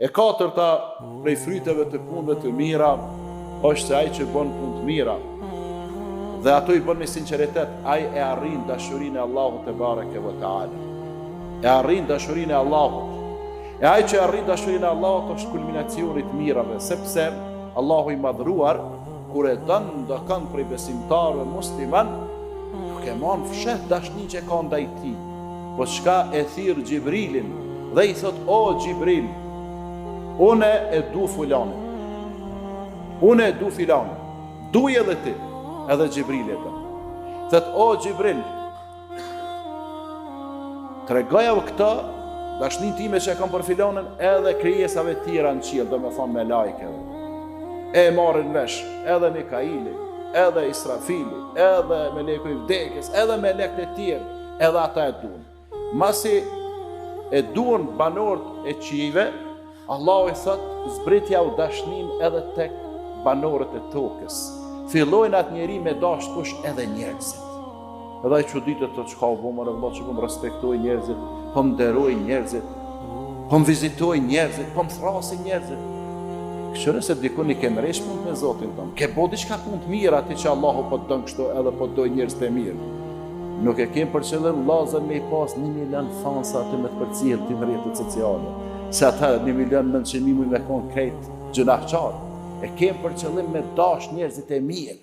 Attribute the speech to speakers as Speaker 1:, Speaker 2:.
Speaker 1: E katërta prej fryteve të punëve të mira është se ai që bën punë të mira dhe ato i bën me sinqeritet, ai e arrin dashurinë e Allahut te bareke ve taala. E arrin dashurinë e Allahut. E ai që arrin dashurinë e Allahut është kulminacioni i mirave, sepse Allahu i madhruar kur e don ndonjë prej besimtarëve musliman, nuk e mon fshet dashnin që ka ndaj tij. Po çka e thirr Xhibrilin dhe i thot: "O Xhibril, unë e du fulanin. Unë e du filanin. Duj edhe ti." Edhe Xhibril e do. Thot: "O Xhibril, tregoja këta dashnin time që kam për filanin edhe krijesave tjera në qiell, do me thonë me lajkeve. E marrin vesh edhe Mikaili, edhe Israfili, edhe meleku i vdekjes, edhe melekët e tjerë, edhe ata e duan. Masi e duan banorët e qive, Allahu i thot: "Zbritja u dashnin edhe tek banorët e tokës." Fillojnë atë njeri me dash kush edhe njerëzit. Edhe ai çuditet të çka u bë më rreth që po më respektoj njerëzit, po më nderoj njerëzit, po më vizitoj njerëzit, po më thrasi njerëzit. Kështu se dikun i ke mresh punë me Zotin tonë. Ke bo diçka punë të mirë aty që Allahu po don kështu edhe po doj njerëz të mirë. Nuk e kem për qëllim vllazën me i pas 1 milion fansa aty me të përcjell ti në rrjetet sociale. Se ata 1.900.000 me kon krejt gjunahçar. E kem për qëllim me dash njerëzit e mirë.